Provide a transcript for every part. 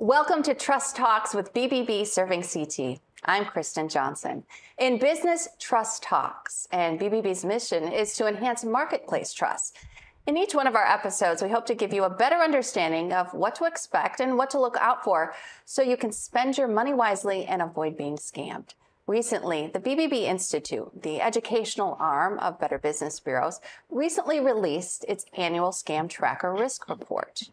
Welcome to Trust Talks with BBB Serving CT. I'm Kristen Johnson. In business, trust talks, and BBB's mission is to enhance marketplace trust. In each one of our episodes, we hope to give you a better understanding of what to expect and what to look out for so you can spend your money wisely and avoid being scammed. Recently, the BBB Institute, the educational arm of Better Business Bureaus, recently released its annual Scam Tracker Risk Report.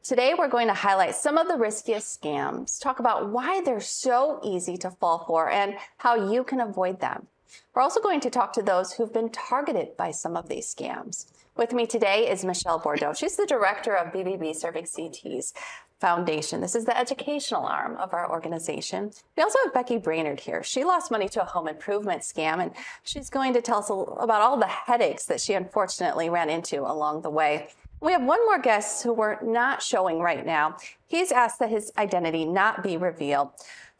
Today, we're going to highlight some of the riskiest scams, talk about why they're so easy to fall for, and how you can avoid them. We're also going to talk to those who've been targeted by some of these scams. With me today is Michelle Bordeaux. She's the director of BBB Serving CT's Foundation. This is the educational arm of our organization. We also have Becky Brainerd here. She lost money to a home improvement scam, and she's going to tell us about all the headaches that she unfortunately ran into along the way. We have one more guest who we're not showing right now. He's asked that his identity not be revealed.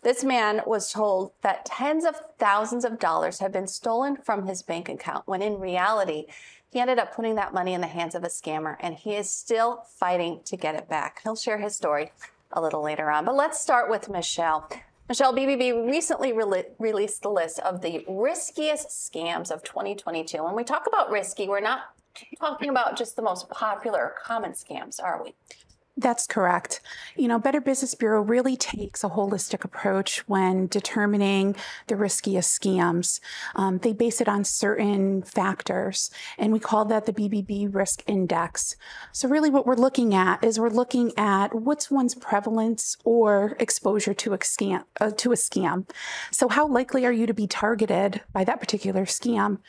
This man was told that tens of thousands of dollars had been stolen from his bank account, when in reality, he ended up putting that money in the hands of a scammer, and he is still fighting to get it back. He'll share his story a little later on. But let's start with Michelle. Michelle, BBB recently released the list of the riskiest scams of 2022. When we talk about risky, we're not talking about just the most popular or common scams, are we? That's correct. You know, Better Business Bureau really takes a holistic approach when determining the riskiest scams. They base it on certain factors, and we call that the BBB Risk Index. So really what we're looking at is what's one's prevalence or exposure to a scam. So how likely are you to be targeted by that particular scam?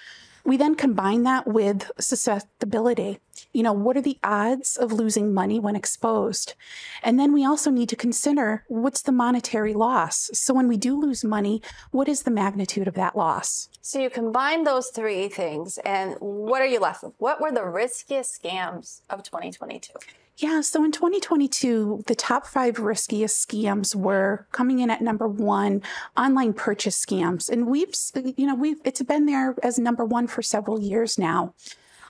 We then combine that with susceptibility. You know, what are the odds of losing money when exposed? And then we also need to consider what's the monetary loss. So when we do lose money, what is the magnitude of that loss? So you combine those three things, and what are you left with? What were the riskiest scams of 2022? Yeah, so in 2022, the top 5 riskiest scams were coming in at number 1, online purchase scams. And it's been there as number 1 for several years now.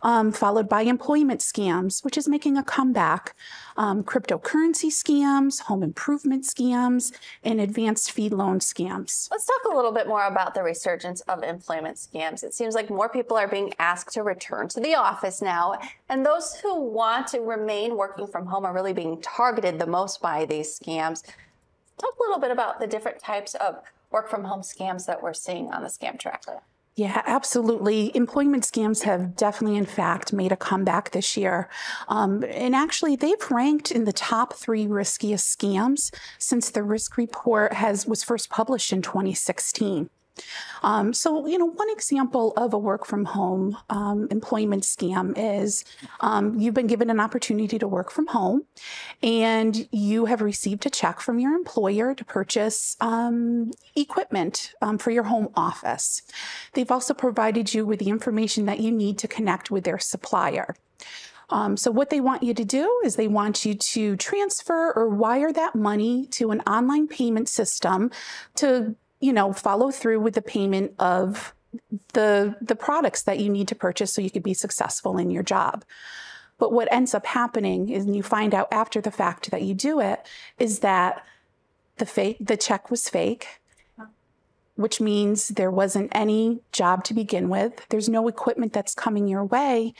Followed by employment scams, which is making a comeback, cryptocurrency scams, home improvement scams, and advanced fee loan scams. Let's talk a little bit more about the resurgence of employment scams. It seems like more people are being asked to return to the office now, and those who want to remain working from home are really being targeted the most by these scams. Talk a little bit about the different types of work from home scams that we're seeing on the Scam Tracker. Yeah, absolutely. Employment scams have definitely, in fact, made a comeback this year. And actually, they've ranked in the top 3 riskiest scams since the risk report was first published in 2016. So, one example of a work from home employment scam is you've been given an opportunity to work from home, and you have received a check from your employer to purchase equipment for your home office. They've also provided you with the information that you need to connect with their supplier. So what they want you to do is they want you to transfer or wire that money to an online payment system to follow through with the payment of the products that you need to purchase so you could be successful in your job. But what ends up happening is, and you find out after the fact that you do it, is that the check was fake, which means there wasn't any job to begin with. There's no equipment that's coming your way,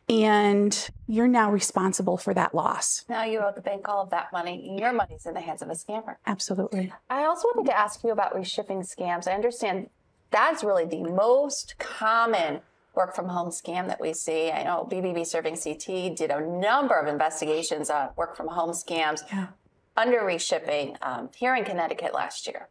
and you're now responsible for that loss. Now you owe the bank all of that money, and your money's in the hands of a scammer. Absolutely. I also wanted to ask you about reshipping scams. I understand that's really the most common work from home scam that we see. I know BBB Serving CT did a number of investigations on work from home scams under reshipping here in Connecticut last year.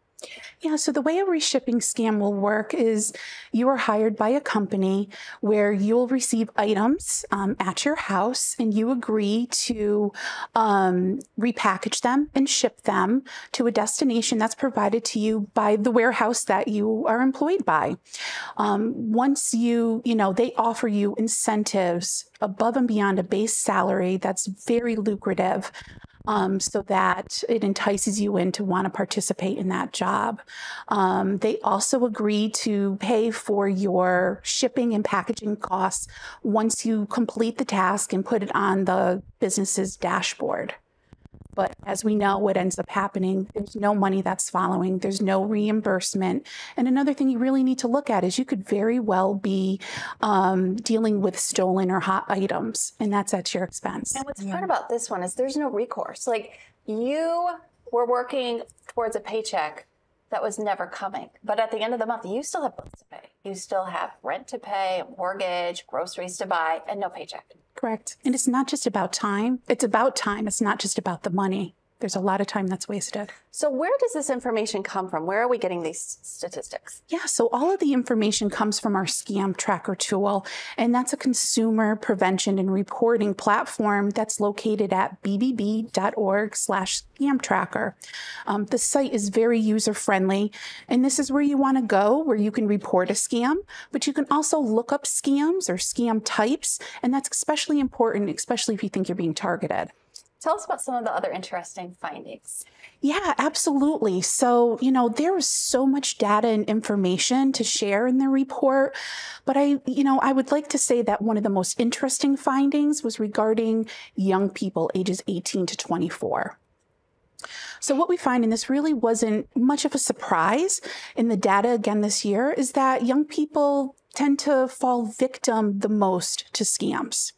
Yeah, so the way a reshipping scam will work is you are hired by a company where you'll receive items at your house, and you agree to repackage them and ship them to a destination that's provided to you by the warehouse that you are employed by. Once they offer you incentives above and beyond a base salary that's very lucrative. So that it entices you in to want to participate in that job. They also agree to pay for your shipping and packaging costs once you complete the task and put it on the business's dashboard. But as we know, what ends up happening, there's no money that's following. There's no reimbursement. And another thing you really need to look at is you could very well be dealing with stolen or hot items, and that's at your expense. And what's hard about this one is there's no recourse. Like, you were working towards a paycheck that was never coming. But at the end of the month, you still have bills to pay. You still have rent to pay, mortgage, groceries to buy, and no paycheck. Correct. And it's not just about time. It's about time. It's not just about the money. There's a lot of time that's wasted. So where does this information come from? Where are we getting these statistics? Yeah, so all of the information comes from our scam tracker tool, and that's a consumer prevention and reporting platform that's located at bbb.org/scam tracker. The site is very user-friendly, and this is where you want to go, where you can report a scam, but you can also look up scams or scam types, and that's especially important, especially if you think you're being targeted. Tell us about some of the other interesting findings. Yeah, absolutely. So, there was so much data and information to share in the report, but I would like to say that one of the most interesting findings was regarding young people ages 18 to 24. So what we find, and this really wasn't much of a surprise in the data again this year, is that young people tend to fall victim the most to scams.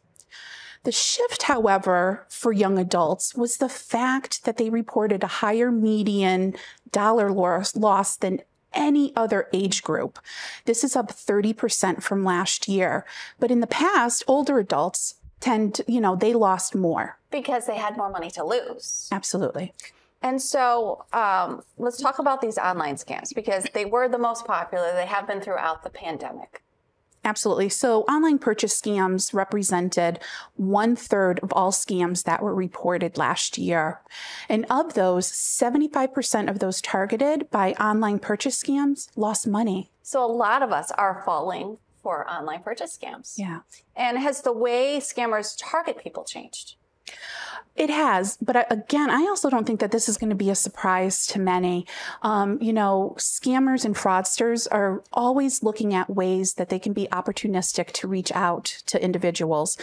The shift, however, for young adults was the fact that they reported a higher median dollar loss than any other age group. This is up 30% from last year. But in the past, older adults they lost more. Because they had more money to lose. Absolutely. And so let's talk about these online scams, because they were the most popular. They have been throughout the pandemic. Absolutely. So online purchase scams represented 1/3 of all scams that were reported last year. And of those, 75% of those targeted by online purchase scams lost money. So a lot of us are falling for online purchase scams. Yeah. And has the way scammers target people changed? It has, but again, I also don't think that this is going to be a surprise to many. Scammers and fraudsters are always looking at ways that they can be opportunistic to reach out to individuals.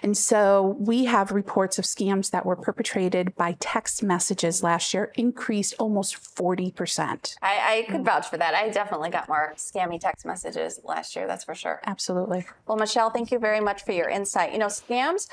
And so we have reports of scams that were perpetrated by text messages last year increased almost 40%. I could vouch for that. I definitely got more scammy text messages last year, that's for sure. Absolutely. Well, Michelle, thank you very much for your insight. Scams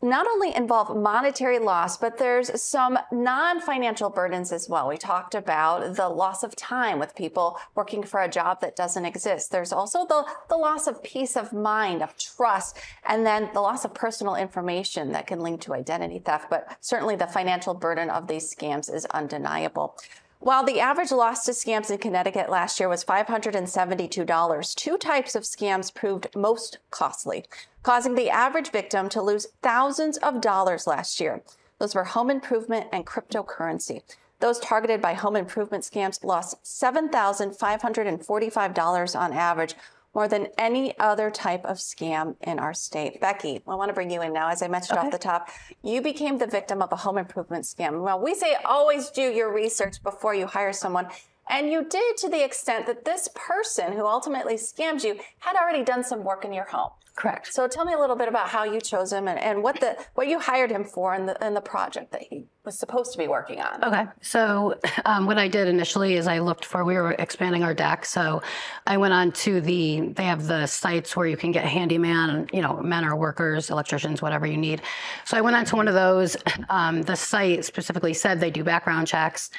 not only involve monetary loss, but there's some non-financial burdens as well. We talked about the loss of time with people working for a job that doesn't exist. There's also the loss of peace of mind, of trust, and then the loss of personal information that can link to identity theft. But certainly the financial burden of these scams is undeniable. While the average loss to scams in Connecticut last year was $572, two types of scams proved most costly, causing the average victim to lose thousands of dollars last year. Those were home improvement and cryptocurrency. Those targeted by home improvement scams lost $7,545 on average, more than any other type of scam in our state. Becky, I want to bring you in now. As I mentioned off the top, you became the victim of a home improvement scam. Well, we say always do your research before you hire someone. And you did, to the extent that this person who ultimately scammed you had already done some work in your home. Correct. So tell me a little bit about how you chose him and what you hired him for in the project that he was supposed to be working on. Okay. So what I did initially is we were expanding our deck. So I went on to they have the sites where you can get handyman, men or workers, electricians, whatever you need. So I went on to one of those. The site specifically said they do background checks.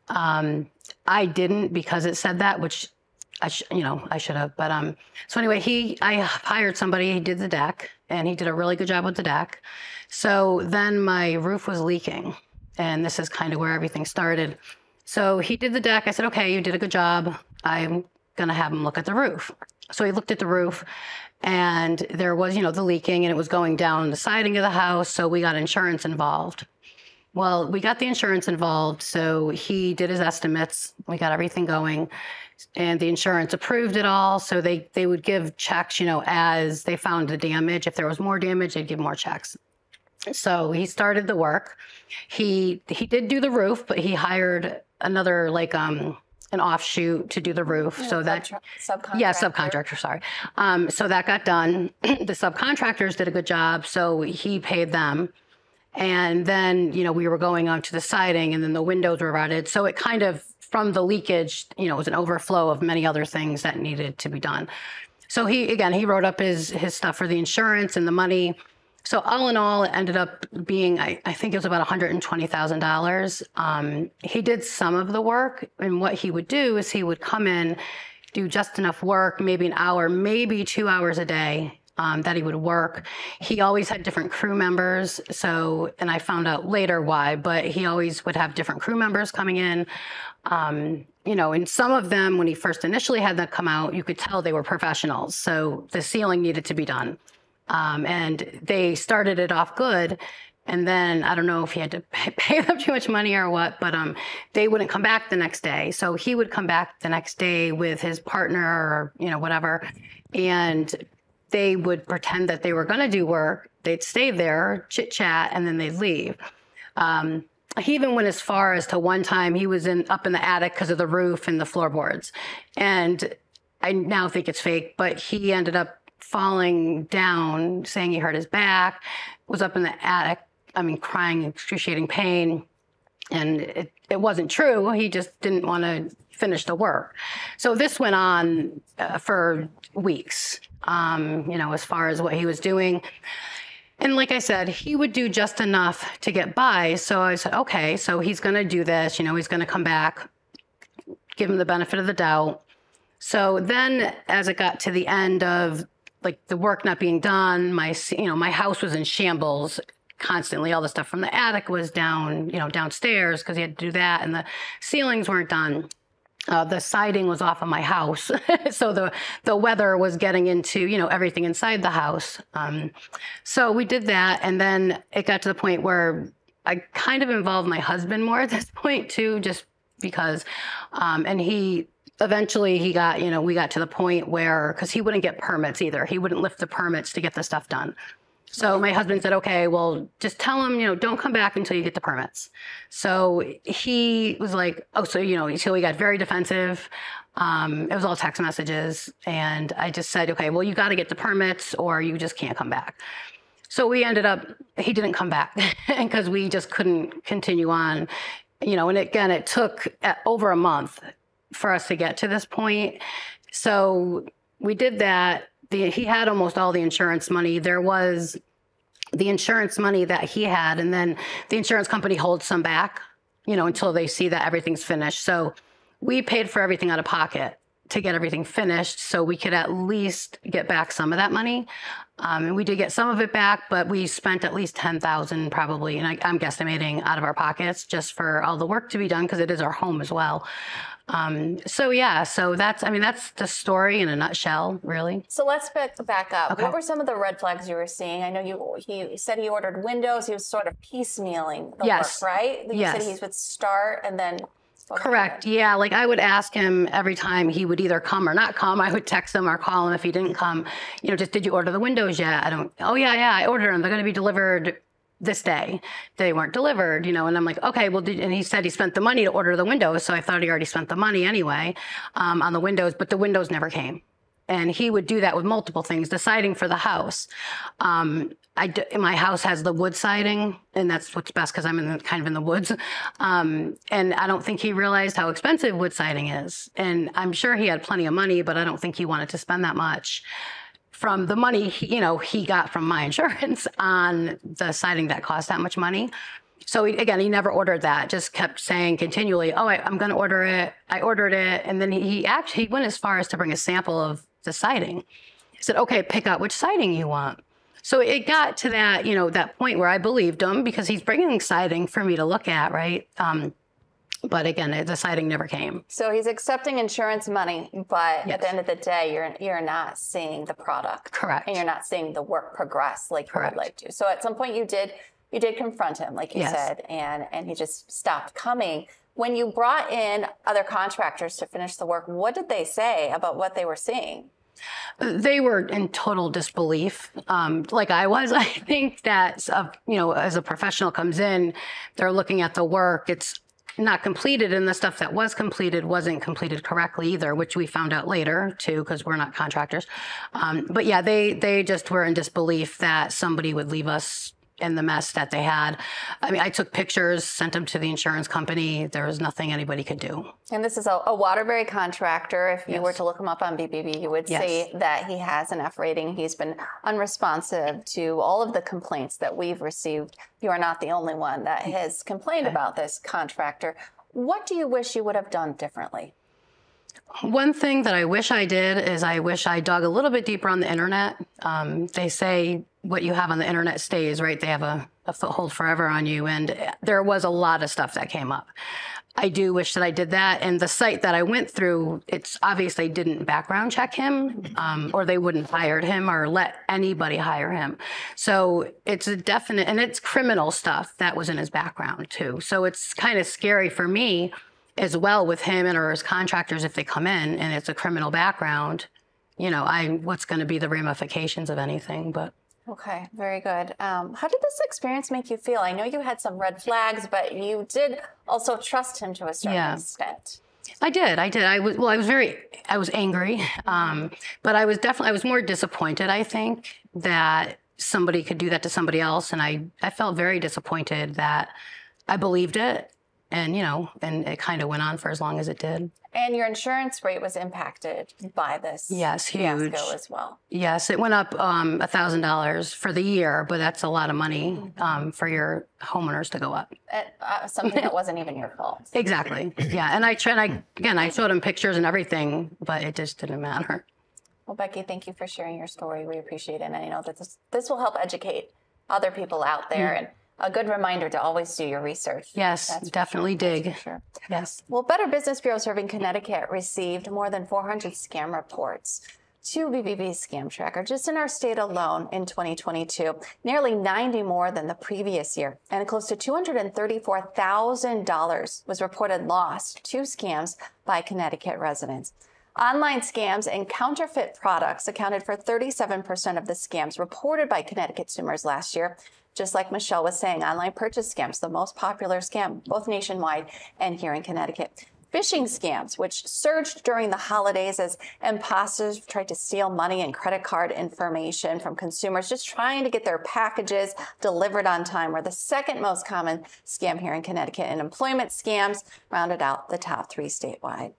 I didn't, because it said that, which I should have. But so anyway, I hired somebody. He did the deck, and he did a really good job with the deck. So then my roof was leaking, and this is kind of where everything started. So he did the deck. I said, okay, you did a good job. I'm gonna have him look at the roof. So he looked at the roof, and there was the leaking, and it was going down the siding of the house. So we got insurance involved. Well, we got the insurance involved, so he did his estimates. We got everything going, and the insurance approved it all. So they would give checks, as they found the damage. If there was more damage, they'd give more checks. So he started the work. He did do the roof, but he hired another an offshoot to do the roof. Yeah, so that subcontractor. Yeah, subcontractor. Sorry. So that got done. The subcontractors did a good job, so he paid them. And then, we were going on to the siding, and then the windows were rotted. So it kind of, from the leakage, it was an overflow of many other things that needed to be done. So he wrote up his stuff for the insurance and the money. So all in all, it ended up being, I think it was about $120,000. He did some of the work, and what he would do is he would come in, do just enough work, maybe an hour, maybe 2 hours a day, that he would work. He always had different crew members. So, and I found out later why, but he always would have different crew members coming in. And some of them, when he first initially had them come out, you could tell they were professionals. So the ceiling needed to be done. And they started it off good. And then I don't know if he had to pay them too much money or what, but they wouldn't come back the next day. So he would come back the next day with his partner or, whatever. And they would pretend that they were going to do work. They'd stay there, chit chat, and then they'd leave. He even went as far as to one time he was up in the attic because of the roof and the floorboards. And I now think it's fake, but he ended up falling down, saying he hurt his back, was up in the attic, crying, excruciating pain. And it wasn't true. He just didn't want to finish the work. So this went on for weeks, as far as what he was doing. And like I said, he would do just enough to get by. So I said, okay, so he's going to do this, he's going to come back, give him the benefit of the doubt. So then as it got to the end of the work not being done, my house was in shambles constantly. All the stuff from the attic was down, downstairs because he had to do that. And the ceilings weren't done. The siding was off of my house. So the weather was getting into, everything inside the house. So we did that. And then it got to the point where I kind of involved my husband more at this point too, just because, and eventually we got to the point where, because he wouldn't get permits either. He wouldn't lift the permits to get the stuff done. So my husband said, okay, well, just tell him, don't come back until you get the permits. So he was like, oh, so, he got very defensive. It was all text messages. And I just said, okay, well, you got to get the permits or you just can't come back. So he didn't come back because we just couldn't continue on, and again, it took over a month for us to get to this point. So we did that. He had almost all the insurance money. There was the insurance money that he had, and then the insurance company holds some back, until they see that everything's finished. So we paid for everything out of pocket to get everything finished so we could at least get back some of that money. And we did get some of it back, but we spent at least $10,000 probably, and I'm guesstimating, out of our pockets just for all the work to be done because it is our home as well. So that's the story in a nutshell, really. So let's back up. Okay. What were some of the red flags you were seeing? I know he said he ordered windows. He was sort of piecemealing the work, right? You said he would start and then... Correct. Yeah. I would ask him every time he would either come or not come. I would text him or call him if he didn't come, just, did you order the windows yet? Oh yeah, I ordered them. They're going to be delivered this day. They weren't delivered, and I'm like, okay, well, and he said he spent the money to order the windows. So I thought he already spent the money anyway, on the windows, but the windows never came. And he would do that with multiple things, the siding for the house. My house has the wood siding, and that's what's best because I'm kind of in the woods. And I don't think he realized how expensive wood siding is. And I'm sure he had plenty of money, but I don't think he wanted to spend that much from the money he got from my insurance on the siding that cost that much money. So he never ordered that, just kept saying continually, oh, I'm going to order it. I ordered it. And then he went as far as to bring a sample of the siding. He said, okay, pick out which siding you want. So it got to that, that point where I believed him because he's bringing siding for me to look at, right? But again, the siding never came. So he's accepting insurance money, but at the end of the day, you're not seeing the product. Correct. And you're not seeing the work progress like you would like to. So at some point you did confront him, like you said, and he just stopped coming. When you brought in other contractors to finish the work, what did they say about what they were seeing? They were in total disbelief, like I was. I think that, as a professional comes in, they're looking at the work. It's not completed, and the stuff that was completed wasn't completed correctly either, which we found out later too, because we're not contractors. But yeah, they just were in disbelief that somebody would leave us in the mess that they had. I mean, I took pictures, sent them to the insurance company. There was nothing anybody could do. And this is a Waterbury contractor. If you were to look him up on BBB, you would see that he has an F rating. He's been unresponsive to all of the complaints that we've received. You are not the only one that has complained about this contractor. What do you wish you would have done differently? One thing that I wish I did is I wish I dug a little bit deeper on the internet. They say what you have on the internet stays, right? They have a foothold forever on you. And there was a lot of stuff that came up. I do wish that I did that. And the site that I went through, it's obviously didn't background check him, or they wouldn't hired him or let anybody hire him. So it's a definite, and it's criminal stuff that was in his background too. So it's kind of scary for me as well with him and or his contractors if they come in and it's a criminal background, you know, what's going to be the ramifications of anything, but. Okay, very good. How did this experience make you feel? I know you had some red flags, but you did also trust him to a certain extent. I did. I was angry, but I was more disappointed, I think, that somebody could do that to somebody else. And I felt very disappointed that I believed it. And, you know, and it kind of went on for as long as it did. And your insurance rate was impacted by this fiasco as well. Yes, it went up $1,000 for the year, but that's a lot of money for your homeowners to go up. Something that wasn't even your fault. Exactly. Yeah, and I showed him pictures and everything, but it just didn't matter. Well, Becky, thank you for sharing your story. We appreciate it. And I know that this will help educate other people out there and a good reminder to always do your research. Yes, definitely dig. Sure. Yes. Well, Better Business Bureau serving Connecticut received more than 400 scam reports to BBB Scam Tracker just in our state alone in 2022, nearly 90 more than the previous year, and close to $234,000 was reported lost to scams by Connecticut residents. Online scams and counterfeit products accounted for 37% of the scams reported by Connecticut consumers last year. Just like Michelle was saying, online purchase scams, the most popular scam, both nationwide and here in Connecticut. Phishing scams, which surged during the holidays as imposters tried to steal money and credit card information from consumers just trying to get their packages delivered on time, were the second most common scam here in Connecticut, and employment scams rounded out the top three statewide.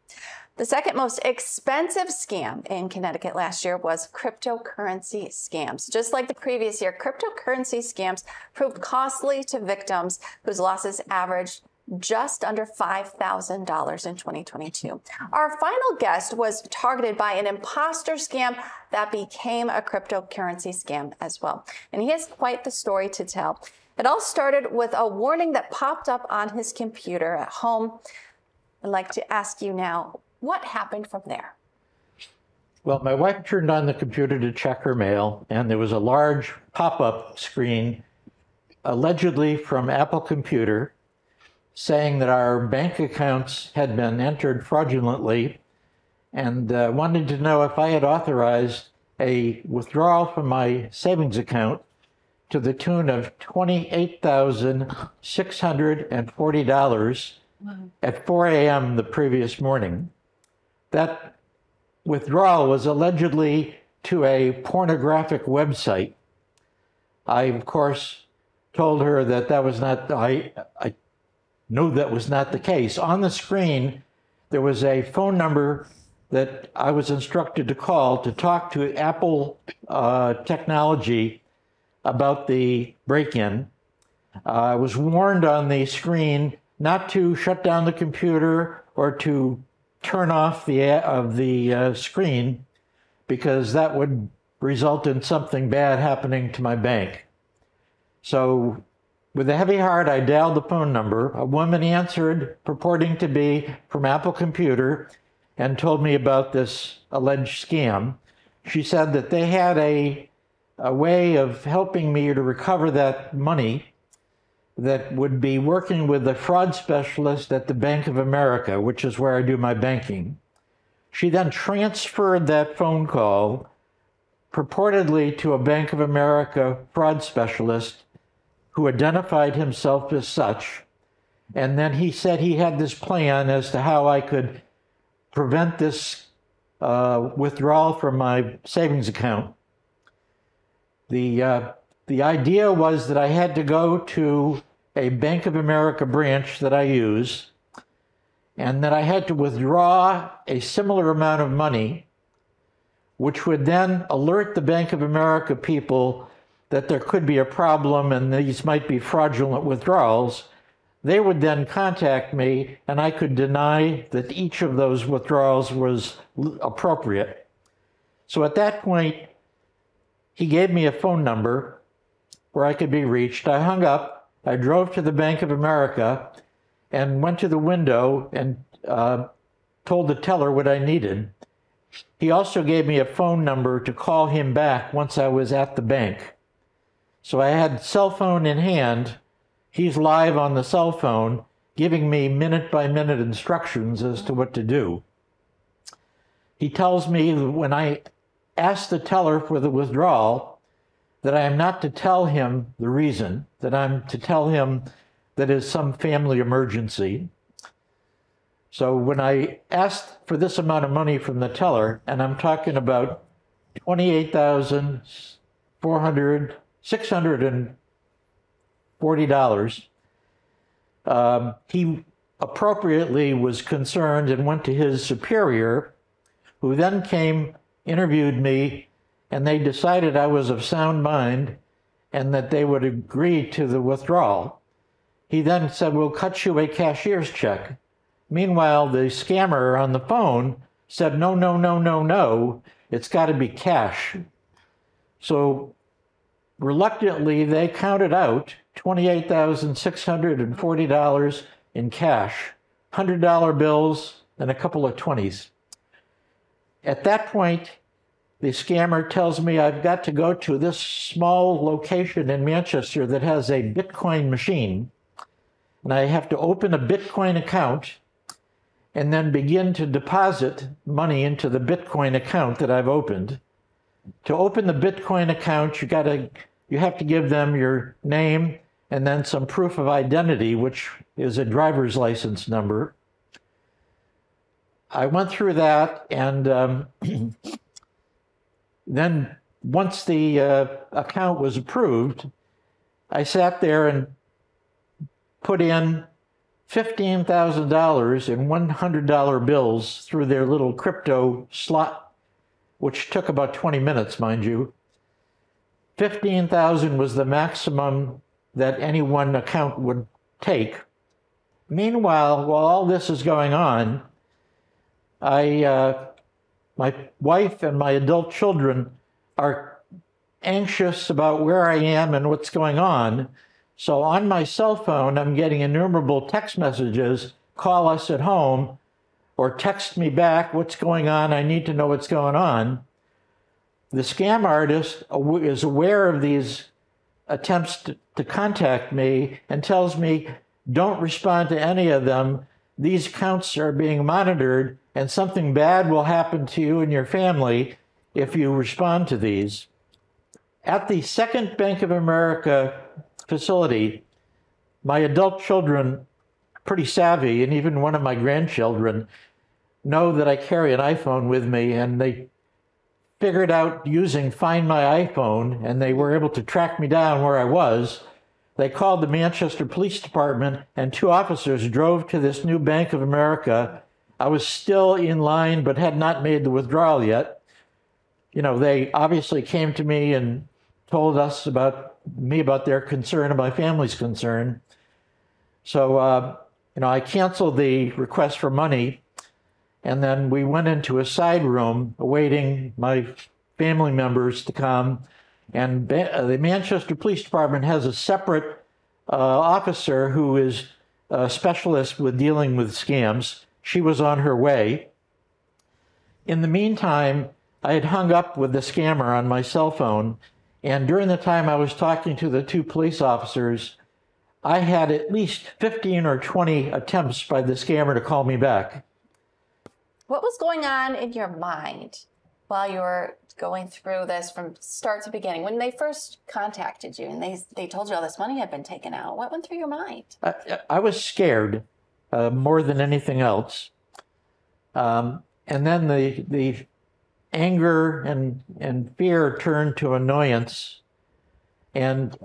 The second most expensive scam in Connecticut last year was cryptocurrency scams. Just like the previous year, cryptocurrency scams proved costly to victims whose losses averaged just under $5,000 in 2022. Our final guest was targeted by an imposter scam that became a cryptocurrency scam as well. And he has quite the story to tell. It all started with a warning that popped up on his computer at home. I'd like to ask you now, what happened from there? Well, my wife turned on the computer to check her mail, and there was a large pop-up screen, allegedly from Apple Computer, saying that our bank accounts had been entered fraudulently, and wanted to know if I had authorized a withdrawal from my savings account to the tune of $28,640 at 4 a.m. the previous morning. That withdrawal was allegedly to a pornographic website. I, of course, told her that that was not, I knew that was not the case. On the screen, there was a phone number that I was instructed to call to talk to Apple technology about the break-in. I was warned on the screen not to shut down the computer or to turn off the screen, because that would result in something bad happening to my bank. So with a heavy heart, I dialed the phone number. A woman answered, purporting to be from Apple Computer, and told me about this alleged scam. She said that they had a way of helping me to recover that money that would be working with a fraud specialist at the Bank of America, which is where I do my banking. She then transferred that phone call purportedly to a Bank of America fraud specialist who identified himself as such. And then he said he had this plan as to how I could prevent this withdrawal from my savings account. The The idea was that I had to go to a Bank of America branch that I use, and that I had to withdraw a similar amount of money, which would then alert the Bank of America people that there could be a problem and these might be fraudulent withdrawals. They would then contact me, and I could deny that each of those withdrawals was appropriate. So at that point, he gave me a phone number where I could be reached. I hung up. I drove to the Bank of America and went to the window and told the teller what I needed. He also gave me a phone number to call him back once I was at the bank. So I had cell phone in hand. He's live on the cell phone, giving me minute-by-minute instructions as to what to do. He tells me when I ask the teller for the withdrawal that I am not to tell him the reason, that I'm to tell him that it's some family emergency. So when I asked for this amount of money from the teller, and I'm talking about $640, he appropriately was concerned and went to his superior, who then came, interviewed me, and they decided I was of sound mind and that they would agree to the withdrawal. He then said, "We'll cut you a cashier's check." Meanwhile, the scammer on the phone said, "No, no, no, no, no, it's got to be cash." So reluctantly, they counted out $28,640 in cash, $100 bills, and a couple of 20s. At that point, the scammer tells me I've got to go to this small location in Manchester that has a Bitcoin machine, and I have to open a Bitcoin account and then begin to deposit money into the Bitcoin account that I've opened. To open the Bitcoin account, you have to give them your name and then some proof of identity, which is a driver's license number. I went through that, and then once the account was approved, I sat there and put in $15,000 in $100 bills through their little crypto slot, which took about 20 minutes, mind you. 15,000 was the maximum that any one account would take. Meanwhile, while all this is going on, my wife and my adult children are anxious about where I am and what's going on. So on my cell phone, I'm getting innumerable text messages, "Call us at home," or "Text me back, what's going on? I need to know what's going on." The scam artist is aware of these attempts to contact me and tells me, "Don't respond to any of them. These accounts are being monitored, and something bad will happen to you and your family if you respond to these." At the second Bank of America facility, my adult children, pretty savvy, and even one of my grandchildren, know that I carry an iPhone with me, and they figured out using Find My iPhone, and they were able to track me down where I was. They called the Manchester Police Department, and 2 officers drove to this new Bank of America. I was still in line, but had not made the withdrawal yet. You know, they obviously came to me and told us about their concern and my family's concern. So, I canceled the request for money, and then we went into a side room awaiting my family members to come. And the Manchester Police Department has a separate officer who is a specialist with dealing with scams. She was on her way. In the meantime, I had hung up with the scammer on my cell phone, and during the time I was talking to the 2 police officers, I had at least 15 or 20 attempts by the scammer to call me back. What was going on in your mind while you were going through this from start to beginning? When they first contacted you and they told you all this money had been taken out, what went through your mind? I was scared more than anything else. And then the anger and fear turned to annoyance. And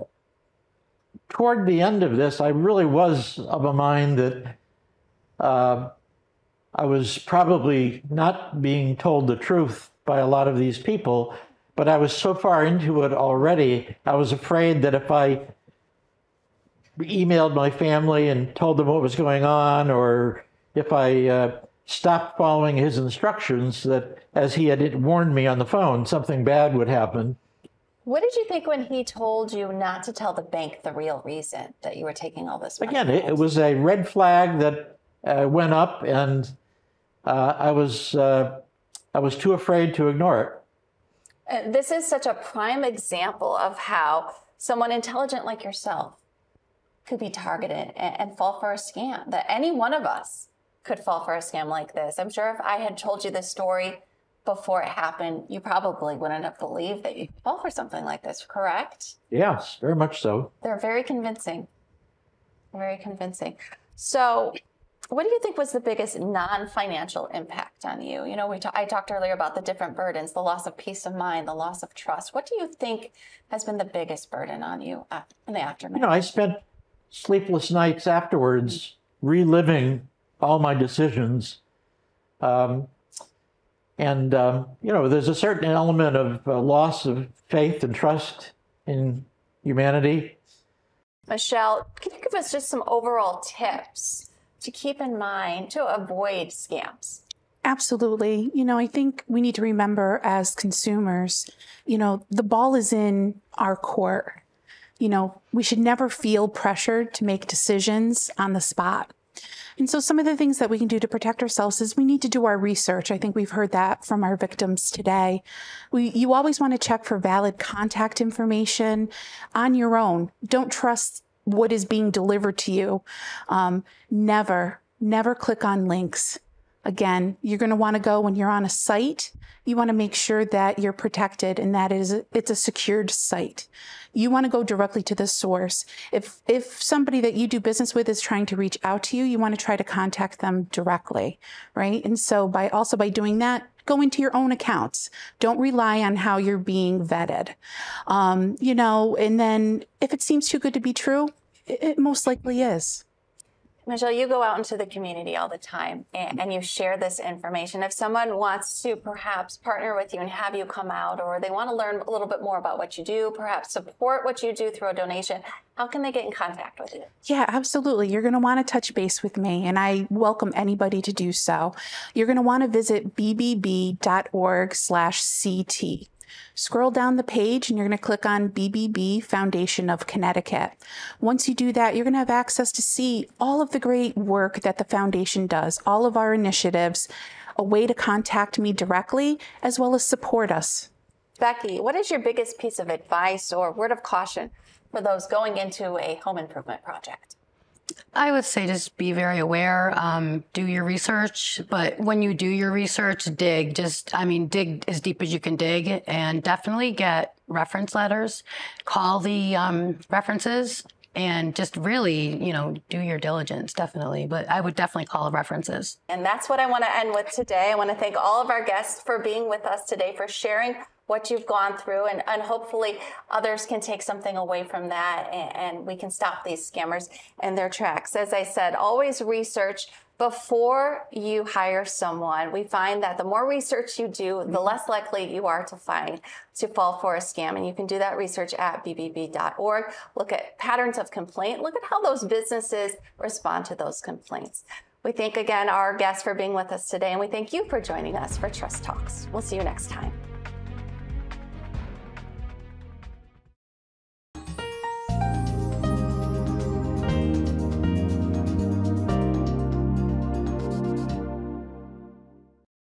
toward the end of this, I really was of a mind that I was probably not being told the truth by a lot of these people, but I was so far into it already, I was afraid that if I emailed my family and told them what was going on, or if I stopped following his instructions, that as he had warned me on the phone, something bad would happen. What did you think when he told you not to tell the bank the real reason that you were taking all this money? Again, it was a red flag that went up, and I was too afraid to ignore it. This is such a prime example of how someone intelligent like yourself could be targeted and fall for a scam, that any one of us could fall for a scam like this. I'm sure if I had told you this story before it happened, you probably wouldn't have believed that you could fall for something like this, correct? Yes, very much so. They're very convincing. Very convincing. So what do you think was the biggest non-financial impact on you? You know, I talked earlier about the different burdens, the loss of peace of mind, the loss of trust. What do you think has been the biggest burden on you in the aftermath? You know, I spent sleepless nights afterwards reliving all my decisions. You know, there's a certain element of loss of faith and trust in humanity. Michelle, can you give us just some overall tips to keep in mind to avoid scams? Absolutely. You know, I think we need to remember as consumers, you know, the ball is in our court. You know, we should never feel pressured to make decisions on the spot. And so some of the things that we can do to protect ourselves is we need to do our research. I think we've heard that from our victims today. You always want to check for valid contact information on your own. Don't trust what is being delivered to you. Never click on links. Again, you're going to want to go when you're on a site. You want to make sure that you're protected and that it's a secured site. You want to go directly to the source. If somebody that you do business with is trying to reach out to you, you want to try to contact them directly, right? And so by doing that, go into your own accounts. Don't rely on how you're being vetted. You know, and then if it seems too good to be true, it most likely is. Michelle, you go out into the community all the time and you share this information. If someone wants to perhaps partner with you and have you come out, or they want to learn a little bit more about what you do, perhaps support what you do through a donation, how can they get in contact with you? Yeah, absolutely. You're going to want to touch base with me, and I welcome anybody to do so. You're going to want to visit bbb.org/CT. Scroll down the page and you're going to click on BBB Foundation of Connecticut. Once you do that, you're going to have access to see all of the great work that the foundation does, all of our initiatives, a way to contact me directly, as well as support us. Becky, what is your biggest piece of advice or word of caution for those going into a home improvement project? I would say just be very aware, do your research, but when you do your research, dig as deep as you can dig, and definitely get reference letters, call the references, and just really, you know, do your diligence, definitely. But I would definitely call references. And that's what I want to end with today. I want to thank all of our guests for being with us today, for sharing what you've gone through, and hopefully others can take something away from that, and we can stop these scammers in their tracks. As I said, always research before you hire someone. We find that the more research you do, the less likely you are to fall for a scam. And you can do that research at bbb.org. Look at patterns of complaint. Look at how those businesses respond to those complaints. We thank again our guests for being with us today, and we thank you for joining us for Trust Talks. We'll see you next time.